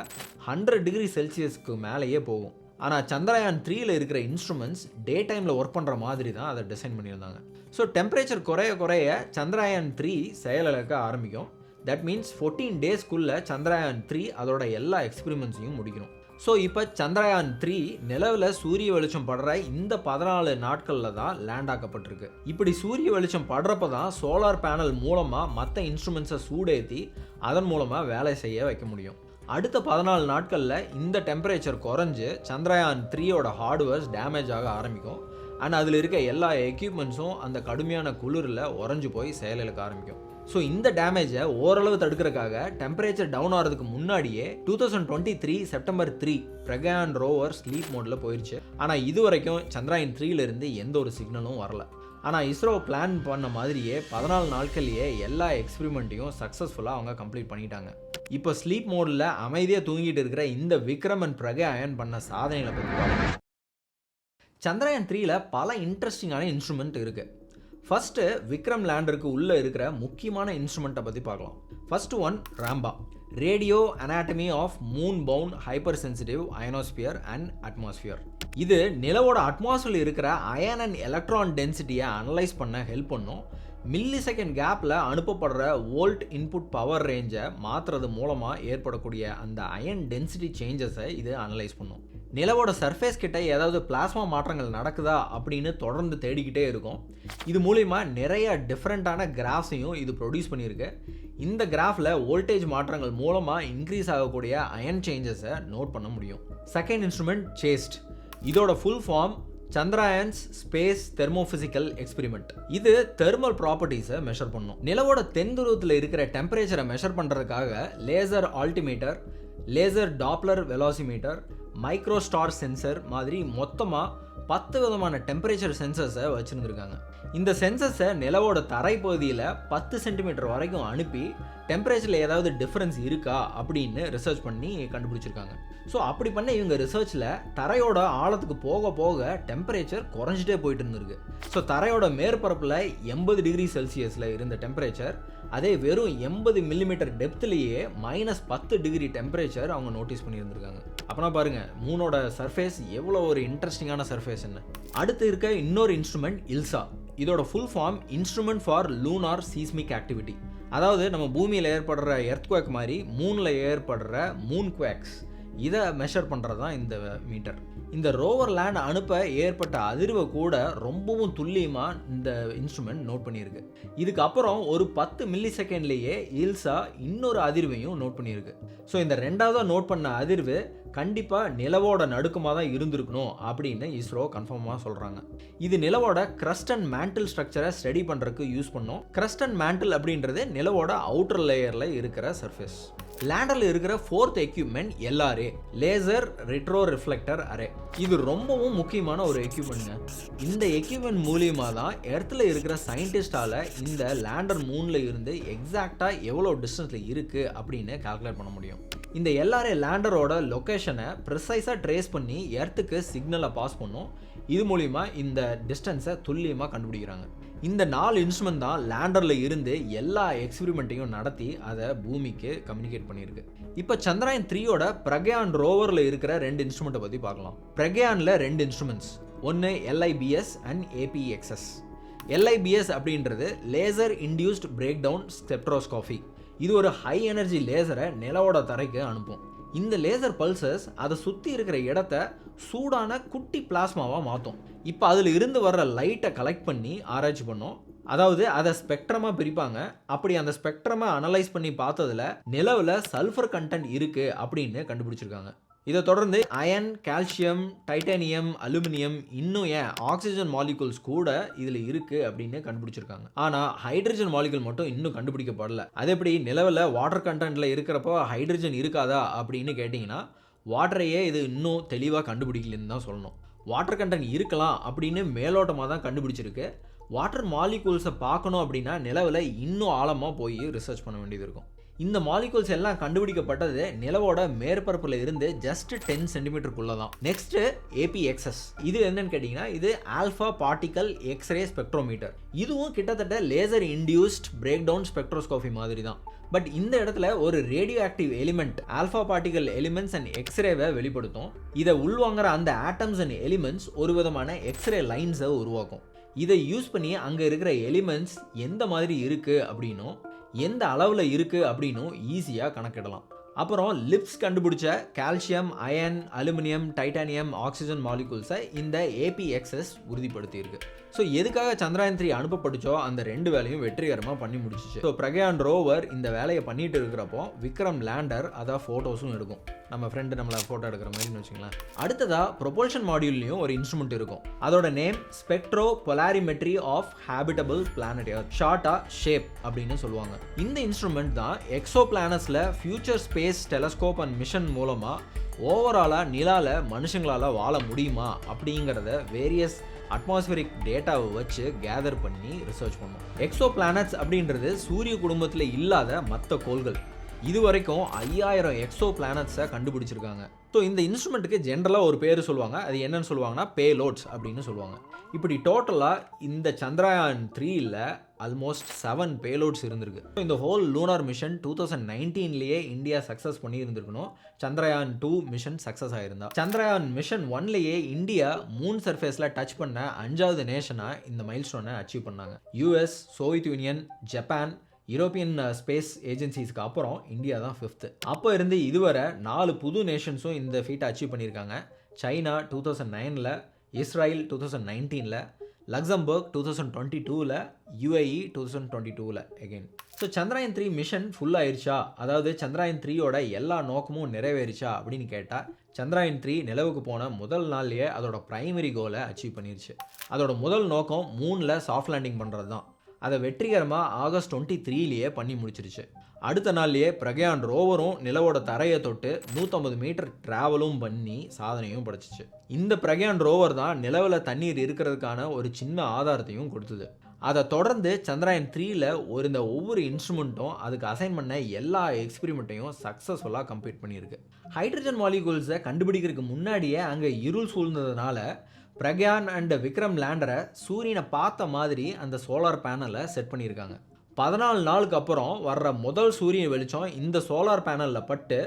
100 டிகிரி செல்சியஸ்க்கு மேலேயே போகும். ஆனால் சந்திரயான் 3ல் இருக்கிற இன்ஸ்ட்ருமெண்ட்ஸ் டே டைமில் ஒர்க் பண்ணுற மாதிரி தான் அதை டிசைன் பண்ணியிருந்தாங்க. ஸோ டெம்பரேச்சர் குறைய குறைய சந்திரயான் 3 செயலிழக்க ஆரம்பிக்கும். தட் மீன்ஸ் 14 டேஸ்க்குள்ளே சந்திரயான் 3 அதோட எல்லா எக்ஸ்பெரிமெண்ட்ஸையும் முடிக்கணும். ஸோ இப்போ சந்திரயான் 3 நிலவில் சூரிய வெளிச்சம் படுற இந்த 14 நாட்களில் தான் லேண்ட் ஆக்கப்பட்டிருக்கு. இப்படி சூரிய வெளிச்சம் படுறப்ப தான் சோலார் பேனல் மூலமாக மற்ற இன்ஸ்ட்ருமெண்ட்ஸை சூடேற்றி அதன் மூலமாக வேலை செய்ய வைக்க முடியும். அடுத்த 14 நாட்களில் இந்த டெம்பரேச்சர் குறைஞ்சு சந்திரயான் 3யோட ஹார்ட்வேர்ஸ் டேமேஜ் ஆக ஆரம்பிக்கும். அண்ட் அதில் இருக்க எல்லா எக்யூப்மெண்ட்ஸும் அந்த கடுமையான குளிரில் உறைஞ்சு போய் செயலிழக்க ஆரம்பிக்கும். ஸோ இந்த டேமேஜை ஓரளவு தடுக்கிறதுக்காக டெம்பரேச்சர் டவுன் ஆகிறதுக்கு முன்னாடியே 2023 செப்டம்பர் 3 பிரக்யான் ரோவர் ஸ்லீப் மோடில் போயிடுச்சு. ஆனால் இது வரைக்கும் சந்திராயன் 3லேருந்து எந்த ஒரு சிக்னலும் வரல. ஆனால் இஸ்ரோ பிளான் பண்ண மாதிரியே 14 நாட்கள்லேயே எல்லா எக்ஸ்பெரிமெண்ட்டையும் சக்ஸஸ்ஃபுல்லாக அவங்க கம்ப்ளீட் பண்ணிட்டாங்க. இப்போ ஸ்லீப் மோடில் அமைதியாக தூங்கிட்டு இருக்கிற இந்த விக்ரம் அண்ட் பிரக்யான் பண்ண சாதனைகளை பற்றி பார்க்கலாம். சந்திராயன் 3ல் பல இன்ட்ரெஸ்டிங்கான இன்ஸ்ட்ருமெண்ட் இருக்குது. ஃபஸ்ட்டு விக்ரம் லேண்டருக்கு உள்ளே இருக்கிற முக்கியமான இன்ஸ்ட்ருமெண்ட்டை பற்றி பார்க்கலாம். First one Rambha, radio anatomy of moon bound hypersensitive ionosphere and atmosphere. இது நிலவோட அட்மாஸ்பியரில் இருக்கிற அயன் அண்ட் எலக்ட்ரான் டென்சிட்டியை அனலைஸ் பண்ண ஹெல்ப் பண்ணும். மில்லி செகண்ட் கேப்பில் அனுப்பப்படுற வோல்ட் இன்புட் பவர் ரேஞ்சை மாற்றுறது மூலமாக ஏற்படக்கூடிய அந்த அயன் டென்சிட்டி சேஞ்சஸை இது அனலைஸ் பண்ணும். நிலவோட சர்ஃபேஸ் கிட்ட ஏதாவது பிளாஸ்மா மாற்றங்கள் நடக்குதா அப்படின்னு தொடர்ந்து தேடிக்கிட்டே இருக்கும். இது மூலிமா நிறைய டிஃப்ரெண்ட்டான கிராஃப்ஸையும் இது ப்ரொடியூஸ் பண்ணியிருக்கு. இந்த கிராஃபில் வோல்டேஜ் மாற்றங்கள் மூலமாக இன்க்ரீஸ் ஆகக்கூடிய அயன் சேஞ்சஸை நோட் பண்ண முடியும். Second instrument ChaSTE. இதோட full form Chandrayaan's space thermophysical experiment. இது தெர்மல் ப்ராப்பர்ட்டிஸை மெஷர் பண்ணும். நிலவோட தென் துருவத்தில் இருக்கிற டெம்பரேச்சரை மெஷர் பண்ணுறதுக்காக laser altimeter, laser Doppler velocimeter, microstar sensor மாதிரி மொத்தமாக 10 விதமான டெம்பரேச்சர் சென்சர்ஸை வச்சுருந்துருக்காங்க. இந்த சென்சர்ஸை நிலவோட தரைப்பகுதியில் 10 சென்டிமீட்டர் வரைக்கும் அனுப்பி டெம்பரேச்சரில் ஏதாவது டிஃப்ரென்ஸ் இருக்கா அப்படின்னு ரிசர்ச் பண்ணி கண்டுபிடிச்சிருக்காங்க. ஸோ அப்படி பண்ண இவங்க ரிசர்ச்சில் தரையோட ஆழத்துக்கு போக போக டெம்பரேச்சர் குறைஞ்சிட்டே போயிட்டு இருந்திருக்கு. ஸோ தரையோட மேற்பரப்பில் 80 டிகிரி செல்சியஸில் இருந்த டெம்பரேச்சர் அதே வெறும் 80 மில்லிமீட்டர் டெப்த்லேயே -10 டிகிரி டெம்பரேச்சர் அவங்க நோட்டீஸ் பண்ணியிருந்திருக்காங்க. அப்போனா பாருங்கள் மூனோட சர்ஃபேஸ் எவ்வளோ ஒரு இன்ட்ரெஸ்டிங்கான சர்ஃபேஸ் என்ன. அடுத்து இருக்க இன்னொரு இன்ஸ்ட்ருமெண்ட் இல்சா. இதோட full form instrument for lunar seismic activity. அதாவது நம்ம பூமியில் ஏற்படுற எர்த்குவேக் மாதிரி மூனில் ஏற்படுற மூன் குவேக்ஸ் இதை மெஷர் பண்ணுறது தான் இந்த மீட்டர். இந்த ரோவர் லேண்ட் அனுப்ப ஏற்பட்ட அதிர்வை கூட ரொம்பவும் துல்லியமாக இந்த இன்ஸ்ட்ருமெண்ட் நோட் பண்ணியிருக்கு. இதுக்கப்புறம் ஒரு 10 மில்லி செகண்ட்லேயே இல்சா இன்னொரு அதிர்வையும் நோட் பண்ணியிருக்கு. ஸோ இந்த ரெண்டாவதாக நோட் பண்ண அதிர்வு கண்டிப்பாக நிலவோட நடுக்கமாக தான் இருந்திருக்கணும் அப்படின்னு இஸ்ரோ கன்ஃபார்மாக சொல்கிறாங்க. இது நிலவோட கிரஸ்ட் அண்ட் மேண்டில் ஸ்ட்ரக்சரை ஸ்டடி பண்ணுறதுக்கு யூஸ் பண்ணோம். கிரஸ்ட் அண்ட் மேண்டில் அப்படின்றது நிலவோட அவுட்டர் லேயரில் இருக்கிற சர்ஃபேஸ். லேண்டரில் இருக்கிற 4th equipment LRA, laser retro reflector array. இது ரொம்பவும் முக்கியமான ஒரு எக்யூப்மெண்ட்டுங்க. இந்த எக்யூப்மெண்ட் மூலியமாக தான் எர்த்தில் இருக்கிற சயின்டிஸ்டால் இந்த லேண்டர் மூனில் இருந்து எக்ஸாக்டாக எவ்வளோ டிஸ்டன்ஸில் இருக்குது அப்படின்னு கால்குலேட் பண்ண முடியும். இந்த LRA லேண்டரோட லொக்கேஷனை ப்ரிசைஸாக ட்ரேஸ் பண்ணி எர்த்துக்கு சிக்னலை பாஸ் பண்ணும். இது மூலிமா இந்த டிஸ்டன்ஸை துல்லியமாக கண்டுபிடிக்கிறாங்க. இந்த 4 இன்ஸ்ட்ருமெண்ட் தான் லேண்டரில் இருந்து எல்லா எக்ஸ்பெரிமெண்ட்டையும் நடத்தி அதை பூமிக்கு கம்யூனிகேட் பண்ணியிருக்கு. இப்போ சந்திராயன் 3யோட பிரக்யான் ரோவரில் இருக்கிற 2 இன்ஸ்ட்ருமெண்ட்டை பற்றி பார்க்கலாம். பிரக்யானில் 2 இன்ஸ்ட்ருமெண்ட்ஸ், ஒன்று LIBS அண்ட் APXS. LIBS அப்படின்றது laser induced break down spectroscopy. இது ஒரு ஹை எனர்ஜி லேசரை நிலவோட தரைக்கு அனுப்பும். இந்த லேசர் பல்சஸ் அதை சுற்றி இருக்கிற இடத்த சூடான குட்டி பிளாஸ்மாவாக மாற்றும். இப்போ அதில் இருந்து வர்ற லைட்டை கலெக்ட் பண்ணி ஆராய்ச்சி பண்ணோம். அதாவது அதை ஸ்பெக்ட்ரமாக பிரிப்பாங்க. அப்படி அந்த ஸ்பெக்ட்ரமை அனலைஸ் பண்ணி பார்த்ததில் நிலவில் சல்ஃபர் கண்டென்ட் இருக்குது அப்படின்னு கண்டுபிடிச்சிருக்காங்க. இதை தொடர்ந்து அயன், கால்சியம், டைட்டானியம், அலுமினியம், இன்னும் ஏன் ஆக்சிஜன் மாலிகுல்ஸ் கூட இதில் இருக்குது அப்படின்னு கண்டுபிடிச்சிருக்காங்க. ஆனால் ஹைட்ரஜன் மாலிகுல் மட்டும் இன்னும் கண்டுபிடிக்கப்படலை. அது எப்படி நிலவில் வாட்டர் கண்டென்ட்டில் இருக்கிறப்போ ஹைட்ரஜன் இருக்காதா அப்படின்னு கேட்டிங்கன்னா வாட்டரையே இது இன்னும் தெளிவாக கண்டுபிடிக்கலன்னு தான் சொல்லணும். வாட்டர் கண்டென்ட் இருக்கலாம் அப்படின்னு மேலோட்டமாக தான் கண்டுபிடிச்சிருக்கு. வாட்டர் மாலிகூல்ஸை பார்க்கணும் அப்படின்னா நிலவில் இன்னும் ஆழமாக போய் ரிசர்ச் பண்ண வேண்டியது இருக்கும். இந்த மாலிகூல்ஸ் எல்லாம் கண்டுபிடிக்கப்பட்டது நிலவோட மேற்பரப்பில் இருந்து ஜஸ்ட் 10 சென்டிமீட்டருக்குள்ள தான். Next APXS. இது என்னன்னு கேட்டிங்கன்னா இது ஆல்ஃபா பார்ட்டிகல் எக்ஸ்ரே ஸ்பெக்ட்ரோமீட்டர். இதுவும் கிட்டத்தட்ட laser induced break down spectroscopy மாதிரி தான். பட் இந்த இடத்துல ஒரு radioactive element alpha particle elements and எக்ஸ்ரேவை வெளிப்படுத்தும். இதை உள்வாங்குற அந்த ஆட்டம்ஸ் அண்ட் எலிமெண்ட்ஸ் ஒரு விதமான எக்ஸ்ரே லைன்ஸை உருவாக்கும். இதை யூஸ் பண்ணி அங்கே இருக்கிற எலிமெண்ட்ஸ் எந்த மாதிரி இருக்குது அப்படின்னும் எந்த அளவில் இருக்குது அப்படின்னும் ஈஸியாக கணக்கிடலாம். அப்புறம் லிப்ஸ் கண்டுபிடிச்ச calcium, iron, aluminium, titanium, oxygen மாலிகூல்ஸை இந்த APXS உறுதிப்படுத்தியிருக்கு. ஸோ எதுக்காக சந்திராயன் 3 அனுப்பப்பட்டுச்சோ அந்த 2 வேலையும் வெற்றிகரமாக பண்ணி முடிச்சிச்சு. ஸோ பிரக்யான் ரோவர் இந்த வேலையை பண்ணிட்டு இருக்கிறப்போ விக்ரம் லேண்டர் அதான் ஃபோட்டோஸும் எடுக்கும். நம்ம ஃப்ரெண்டு நம்மளை ஃபோட்டோ எடுக்கிற மாதிரின்னு வச்சுக்கலாம். அடுத்ததாக ப்ரொபல்ஷன் மாடியூல்லையும் ஒரு இன்ஸ்ட்ருமெண்ட் இருக்கும். அதோட name spectropolarimetry of habitable planet Earth, ஷார்ட்டா ஷேப் அப்படின்னு சொல்லுவாங்க. இந்த இன்ஸ்ட்ருமெண்ட் தான் எக்ஸோ பிளானட்ஸில் future space telescope and mission மூலமாக ஓவராலாக நிலாவில் மனுஷங்களால் வாழ முடியுமா அப்படிங்கிறத வேரியஸ் அட்மாஸ்பியரிக் டேட்டாவை வச்சு கேதர் பண்ணி ரிசர்ச் பண்ணும். எக்ஸோ பிளானட்ஸ் அப்படின்றது சூரிய குடும்பத்தில் இல்லாத மற்ற கோள்கள். இது வரைக்கும் 5000 எக்ஸோ பிளானட்ஸை கண்டுபிடிச்சிருக்காங்க. ஸோ இந்த இன்ஸ்ட்ருமெண்ட்டுக்கு ஜென்ரலாக ஒரு பேர் சொல்லுவாங்க. அது என்னன்னு சொல்லுவாங்கன்னா பேலோட்ஸ் அப்படின்னு சொல்லுவாங்க. இப்படி டோட்டலாக இந்த சந்திராயான் 3ல் ஆல்மோஸ்ட் 7 பேலோட்ஸ் இருந்திருக்கு. இந்த ஹோல் லூனார் மிஷன் 2019லேயே இந்தியா சக்ஸஸ் பண்ணி இருந்திருக்கணும். சந்திரயான் 2 மிஷன் சக்ஸஸ் ஆயிருந்தா. சந்திரயான் மிஷன் 1லேயே இந்தியா மூன் சர்ஃபேஸில் டச் பண்ண 5வது நேஷனாக இந்த மைல்ஸ்டோனை அச்சீவ் பண்ணாங்க. US, Soviet Union, Japan, European space ஏஜென்சிஸ்க்கு அப்புறம் இந்தியா தான் 5th. அப்போ இருந்து இதுவரை 4 புது நேஷன்ஸும் இந்த ஃபீட்டை அச்சீவ் பண்ணியிருக்காங்க. சைனா 2009ல், இஸ்ரேல் 2019ல், லக்சம்பர்க் 2022ல், UAE 2022ல் again. So Chandrayaan 3 mission full ஆயிடுச்சா, அதாவது சந்திரயான் 3யோட எல்லா நோக்கமும் நிறைவேறிச்சா அப்படின்னு கேட்டால், சந்திரயான் 3 நிலவுக்கு போன முதல் நாள்லேயே அதோட பிரைமரி கோலை அச்சீவ் பண்ணிருச்சு. அதோட முதல் நோக்கம் மூனில் சாஃப்ட் லேண்டிங் பண்ணுறது தான். அதை வெற்றிகரமாக ஆகஸ்ட் 23லேயே பண்ணி முடிச்சிருச்சு. அடுத்த நாள்லேயே பிரக்யான் ரோவரும் நிலவோட தரையை தொட்டு 150 மீட்டர் ட்ராவலும் பண்ணி சாதனையும் படைச்சிச்சு. இந்த பிரக்யான் ரோவர் தான் நிலவில் தண்ணீர் இருக்கிறதுக்கான ஒரு சின்ன ஆதாரத்தையும் கொடுத்தது. அதை தொடர்ந்து சந்திரயான் 3ல் இந்த ஒவ்வொரு இன்ஸ்ட்ருமெண்ட்டும் அதுக்கு அசைன் பண்ண எல்லா எக்ஸ்பெரிமெண்ட்டையும் சக்ஸஸ்ஃபுல்லாக கம்ப்ளீட் பண்ணியிருக்கு. ஹைட்ரஜன் மாலிகூல்ஸை கண்டுபிடிக்கிறதுக்கு முன்னாடியே அங்கே இருள் சூழ்ந்ததுனால பிரக்யான் அண்ட் விக்ரம் லேண்டரை சூரியனை பார்த்த மாதிரி அந்த சோலார் பேனலை செட் பண்ணியிருக்காங்க. 14 நாளுக்கு அப்புறம் வர்ற முதல் சூரிய வெளிச்சம் இந்த சோலார் பேனலில் பட்டு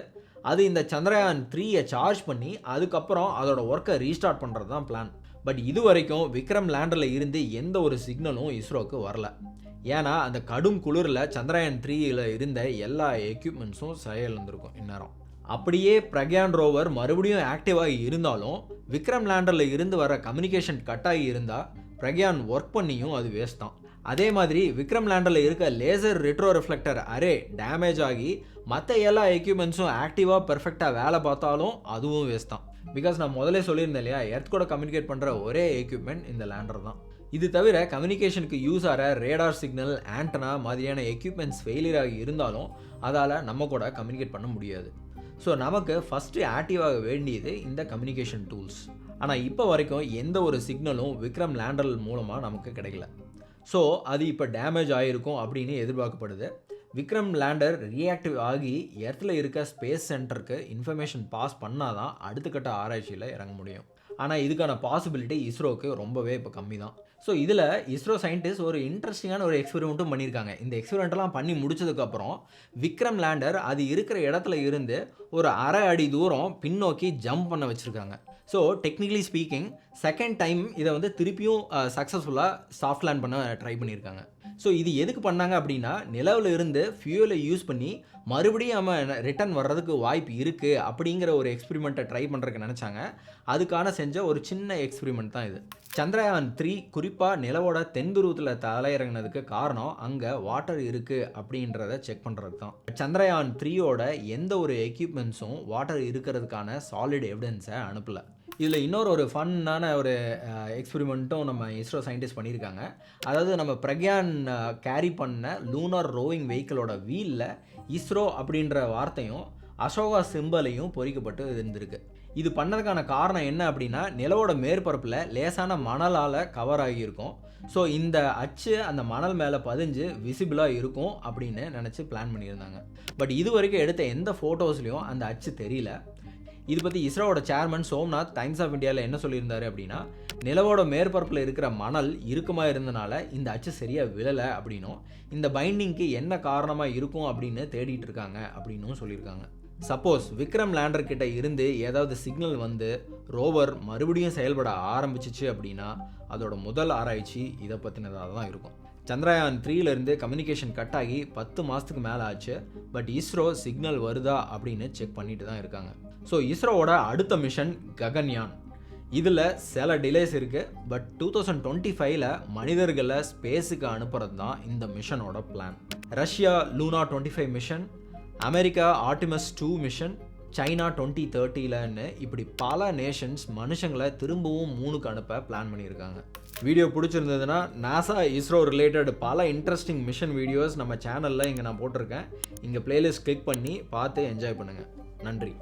அது இந்த சந்திரயான் 3யை சார்ஜ் பண்ணி அதுக்கப்புறம் அதோட ஒர்க்கை ரீஸ்டார்ட் பண்ணுறது தான் பிளான். பட் இது வரைக்கும் விக்ரம் லேண்டரில் இருந்து எந்த ஒரு சிக்னலும் இஸ்ரோக்கு வரல. ஏன்னா அந்த கடும் குளிரில் சந்திரயான் 3ல் இருந்த எல்லா எக்யூப்மெண்ட்ஸும் செயலிழந்திருக்கும் இந்நேரம். அப்படியே பிரக்யான் ரோவர் மறுபடியும் ஆக்டிவாகி இருந்தாலும் விக்ரம் லேண்டரில் இருந்து வர கம்யூனிகேஷன் கட் ஆகி இருந்தால் பிரக்யான் ஒர்க் பண்ணியும் அது வேஸ்ட் தான். அதே மாதிரி விக்ரம் லேண்டரில் இருக்க laser retro reflector array damage ஆகி மற்ற எல்லா எக்யூப்மெண்ட்ஸும் ஆக்டிவாக பெர்ஃபெக்டாக வேலை பார்த்தாலும் அதுவும் வேஸ்ட் தான். பிகாஸ் நான் முதலே சொல்லியிருந்தேன் இல்லையா, எர்த் கூட கம்யூனிகேட் பண்ணுற ஒரே எக்யூப்மெண்ட் இந்த லேண்டர் தான். இது தவிர கம்யூனிகேஷனுக்கு யூஸ் ஆகிற ரேடார் சிக்னல், ஆண்டனா மாதிரியான எக்யூப்மெண்ட்ஸ் ஃபெயிலியர் ஆகி இருந்தாலும் அதால் நம்ம கூட கம்யூனிகேட் பண்ண முடியாது. ஸோ நமக்கு ஃபஸ்ட்டு ஆக்டிவாக வேண்டியது இந்த கம்யூனிகேஷன் டூல்ஸ். ஆனால் இப்போ வரைக்கும் எந்த ஒரு சிக்னலும் விக்ரம் லேண்டர் மூலமாக நமக்கு கிடைக்கல. ஸோ அது இப்போ டேமேஜ் ஆகிருக்கும் அப்படின்னு எதிர்பார்க்கப்படுது. விக்ரம் லேண்டர் ரியாக்டிவ் ஆகி எர்த்தில் இருக்க ஸ்பேஸ் சென்டருக்கு இன்ஃபர்மேஷன் பாஸ் பண்ணால் தான் அடுத்த கட்ட ஆராய்ச்சியில் இறங்க முடியும். ஆனால் இதுக்கான பாசிபிலிட்டி இஸ்ரோக்கு ரொம்பவே இப்போ கம்மி தான். ஸோ இதில் இஸ்ரோ சயின்டிஸ்ட் ஒரு இன்ட்ரெஸ்டிங்கான ஒரு எக்ஸ்பெரிமெண்ட்டும் பண்ணியிருக்காங்க. இந்த எக்ஸ்பெரிமெண்ட்டெல்லாம் பண்ணி முடிச்சதுக்கப்புறம் விக்ரம் லேண்டர் அது இருக்கிற இடத்துல இருந்து ஒரு அரை அடி தூரம் பின்னோக்கி ஜம்ப் பண்ண வச்சுருக்காங்க. So technically speaking second time இதை திருப்பியும் சக்ஸஸ்ஃபுல்லாக சாஃப்ட் லேண்ட் பண்ண ட்ரை பண்ணியிருக்காங்க. ஸோ இது எதுக்கு பண்ணாங்க அப்படின்னா, நிலவில் இருந்து ஃபியூலை யூஸ் பண்ணி மறுபடியும் நம்ம ரிட்டர்ன் வர்றதுக்கு வாய்ப்பு இருக்குது அப்படிங்கிற ஒரு எக்ஸ்பெரிமெண்ட்டை ட்ரை பண்ணுறதுக்கு நினச்சாங்க. அதுக்கான செஞ்ச ஒரு சின்ன எக்ஸ்பெரிமெண்ட் தான் இது. சந்திரயான் 3 குறிப்பாக நிலவோட தென்துருவத்தில் தலையிறங்கினதுக்கு காரணம் அங்கே வாட்டர் இருக்குது அப்படின்றத செக் பண்ணுறது தான். சந்திரயான் 3யோட எந்த ஒரு எக்யூப்மெண்ட்ஸும் வாட்டர் இருக்கிறதுக்கான சாலிட் எவிடன்ஸை அனுப்பலை. இதில் இன்னொரு ஒரு ஃபன்னான ஒரு எக்ஸ்பெரிமெண்ட்டும் நம்ம இஸ்ரோ சயின்டிஸ்ட் பண்ணியிருக்காங்க. அதாவது நம்ம பிரக்யான் கேரி பண்ண லூனார் ரோவிங் வெஹிக்கிளோட வீலில் இஸ்ரோ அப்படின்ற வார்த்தையும் அசோகா சிம்பலையும் பொறிக்கப்பட்டு இருந்திருக்கு. இது பண்ணதுக்கான காரணம் என்ன அப்படின்னா, நிலவோட மேற்பரப்பில் லேசான மணலால் கவர் ஆகியிருக்கும். ஸோ இந்த அச்சு அந்த மணல் மேலே பதிஞ்சு விசிபிளாக இருக்கும் அப்படின்னு நினச்சி பிளான் பண்ணியிருந்தாங்க. பட் இது வரைக்கும் எடுத்த எந்த ஃபோட்டோஸ்லையும் அந்த அச்சு தெரியல. இது பற்றி இஸ்ரோவோட சேர்மன் சோம்நாத் டைம்ஸ் ஆஃப் இந்தியாவில் என்ன சொல்லியிருந்தாரு அப்படின்னா, நிலவோட மேற்பரப்பில் இருக்கிற மணல் இறுக்கமாக இருந்தனால இந்த அச்சு சரியாக விழலை அப்படின்னும், இந்த பைண்டிங்க்கு என்ன காரணமாக இருக்கும் அப்படின்னு தேடிட்டு இருக்காங்க அப்படின்னும் சொல்லியிருக்காங்க. சப்போஸ் விக்ரம் லேண்டர் கிட்ட இருந்து ஏதாவது சிக்னல் வந்து ரோவர் மறுபடியும் செயல்பட ஆரம்பிச்சிச்சு அப்படின்னா அதோட முதல் ஆராய்ச்சி இதை பற்றினதாக தான் இருக்கும். சந்திரயான் 3லேருந்து கம்யூனிகேஷன் கட் ஆகி 10 மாதத்துக்கு மேலே ஆச்சு. பட் இஸ்ரோ சிக்னல் வருதா அப்படின்னு செக் பண்ணிட்டு தான் இருக்காங்க. ஸோ இஸ்ரோவோட அடுத்த மிஷன் ககன்யான். இதில் சில டிலேஸ் இருக்குது. பட் 2025ல் மனிதர்களை ஸ்பேஸுக்கு அனுப்புறது தான் இந்த மிஷனோட plan. Russia lunar 25 mission, America Artemis 2 mission, China 2030லன்னு இப்படி பல நேஷன்ஸ் மனுஷங்களை திரும்பவும் மூணுக்கு அனுப்ப பிளான் பண்ணியிருக்காங்க. வீடியோ பிடிச்சிருந்ததுன்னா நாசா இஸ்ரோ ரிலேட்டட் பல இன்ட்ரெஸ்டிங் மிஷன் வீடியோஸ் நம்ம சேனலில் இங்கே நான் போட்டிருக்கேன். இங்கே பிளேலிஸ்ட் கிளிக் பண்ணி பார்த்து என்ஜாய் பண்ணுங்கள். நன்றி.